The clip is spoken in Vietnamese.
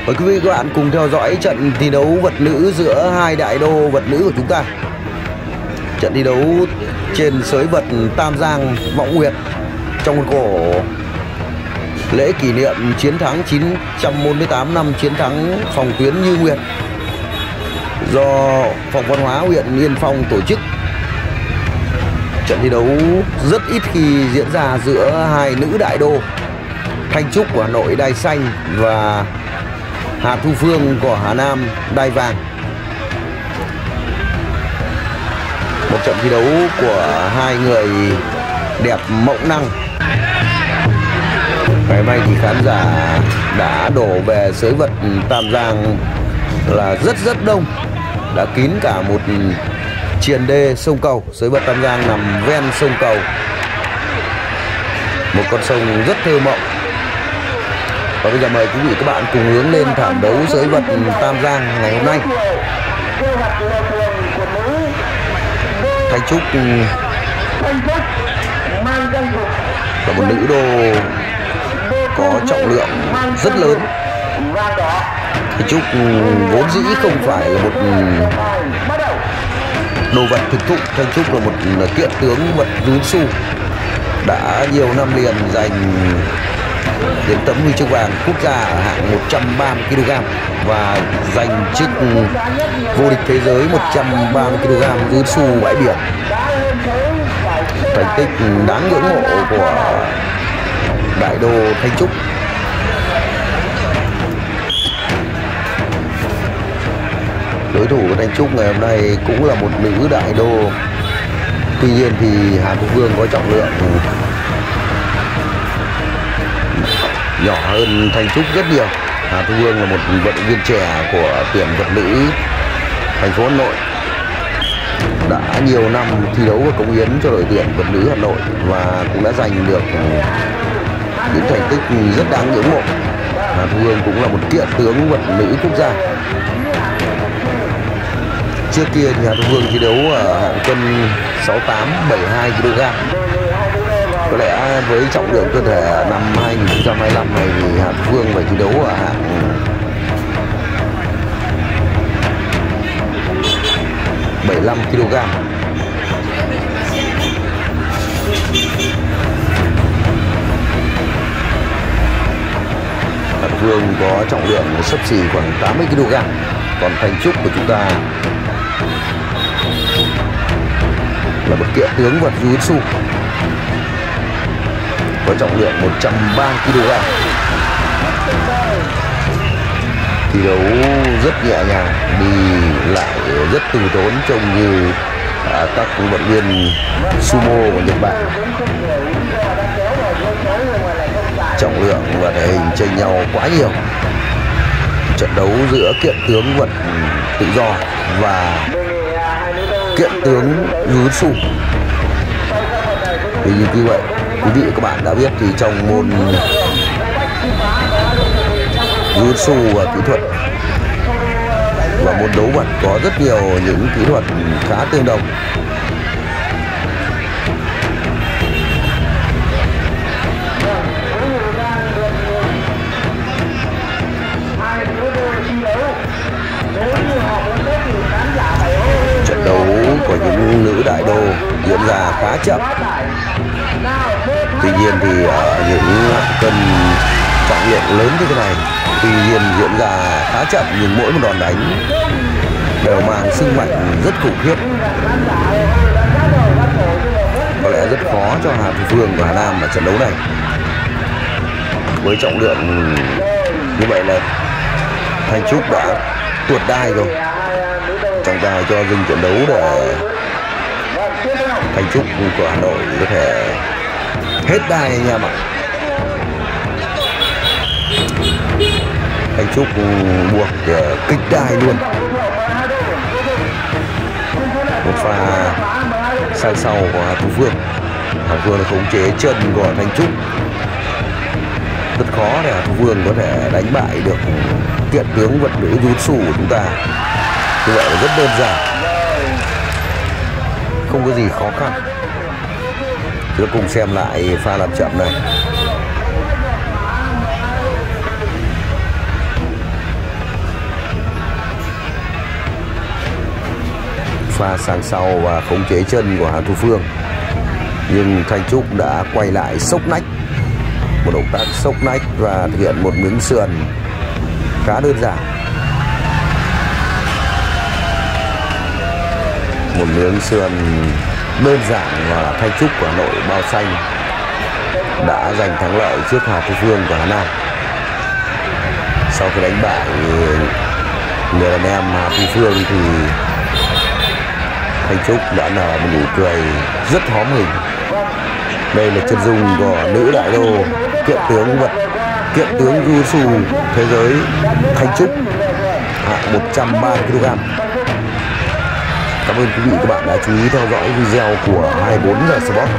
Mời quý vị các bạn cùng theo dõi trận thi đấu vật nữ giữa hai đại đô vật nữ của chúng ta. Trận thi đấu trên sới vật Tam Giang Vọng Nguyệt trong khuôn khổ lễ kỷ niệm chiến thắng 948 năm chiến thắng phòng tuyến Như Nguyệt do Phòng Văn hóa huyện Yên Phong tổ chức. Trận thi đấu rất ít khi diễn ra giữa hai nữ đại đô, Thanh Trúc của Hà Nội đai xanh và Hà Thu Phương của Hà Nam đai vàng. Một trận thi đấu của hai người đẹp mộng năng. Ngày hôm nay thì khán giả đã đổ về sới vật Tam Giang là rất đông, đã kín cả một triền đê sông Cầu. Sới vật Tam Giang nằm ven sông Cầu, một con sông rất thơ mộng. Và bây giờ mời quý vị các bạn cùng hướng lên thảm đấu sới vật Tam Giang ngày hôm nay. Thanh Trúc là một nữ đô có trọng lượng rất lớn. Thanh Trúc vốn dĩ không phải là một đồ vật thực thụ. Thanh Trúc là một kiện tướng vật Jiu-Jitsu, đã nhiều năm liền giành đến tấm huy chương vàng quốc gia ở hạng 130 kg và giành chức vô địch thế giới 130 kg Jiu-Jitsu bãi biển. Thành tích đáng ngưỡng mộ của đại đô Thanh Trúc. Đối thủ của Thanh Trúc ngày hôm nay cũng là một nữ đại đô. Tuy nhiên thì Hà Thu Phương có trọng lượng nhỏ hơn Thanh Trúc rất nhiều. Hà Thu Phương là một vận động viên trẻ của tuyển vật nữ thành phố Hà Nội, đã nhiều năm thi đấu và cống hiến cho đội tuyển vật nữ Hà Nội và cũng đã giành được những thành tích rất đáng ngưỡng mộ. Hà Thu Phương cũng là một kiện tướng vật nữ quốc gia. Trước kia thì Hà Thu Phương thi đấu ở hạng cân 68-72 kg. Có lẽ với trọng lượng cơ thể năm 2025 này thì Hà Thu Phương phải thi đấu ở hạng 75 kg. Hà Thu Phương có trọng lượng xấp xỉ khoảng 80 kg. Còn Thanh Trúc của chúng ta là một kiện tướng vật Jiu-Jitsu có trọng lượng 130 kg. Thi đấu rất nhẹ nhàng, đi lại rất từ tốn, trông như các vận động viên sumo của Nhật Bản. Trọng lượng và thể hình chênh nhau quá nhiều. Trận đấu giữa kiện tướng vật tự do và kiện tướng Jiu-Jitsu. Vì như vậy, quý vị và các bạn đã biết thì trong môn Jiu-Jitsu và kỹ thuật và môn đấu vật có rất nhiều những kỹ thuật khá tương đồng. Trận đấu của những nữ đại đô diễn ra khá chậm. Tuy nhiên thì ở những cân trọng lượng lớn như thế này, tuy nhiên diễn ra khá chậm nhưng mỗi một đòn đánh đều mang sức mạnh rất khủng khiếp. Có lẽ rất khó cho Hà Thu Phương và Hà Nam ở trận đấu này. Với trọng lượng như vậy là Thanh Trúc đã tuột đai rồi. Trọng tài cho dừng trận đấu để Thanh Trúc của Hà Nội có thể hết đai anh em ạ. Thanh Trúc buộc kích đai luôn. Một pha sang sau của Hà Thu Phương. Hà Thu Phương khống chế chân của Thanh Trúc. Rất khó để Hà Thu Phương có thể đánh bại được kiện tướng vật nữ Jiu-Jitsu của chúng ta. Như vậy là rất đơn giản, không có gì khó khăn. Chúng ta cùng xem lại pha làm chậm này. pha sang sau và khống chế chân của Hà Thu Phương, nhưng Thanh Trúc đã quay lại sốc nách, một động tác sốc nách và thực hiện một miếng sườn khá đơn giản. Một miếng sườn đơn giản và Thanh Trúc của Hà Nội bao xanh đã giành thắng lợi trước Hà Thu Phương của Hà Nam. Sau khi đánh bại người đàn em Hà Thu Phương thì Thanh Trúc đã nở một nụ cười rất hóm hình. Đây là chân dung của nữ đại đô kiện tướng Jiu-Jitsu thế giới Thanh Trúc, hạng 130 kg. Cảm ơn quý vị và các bạn đã chú ý theo dõi video của 24 giờ Sport.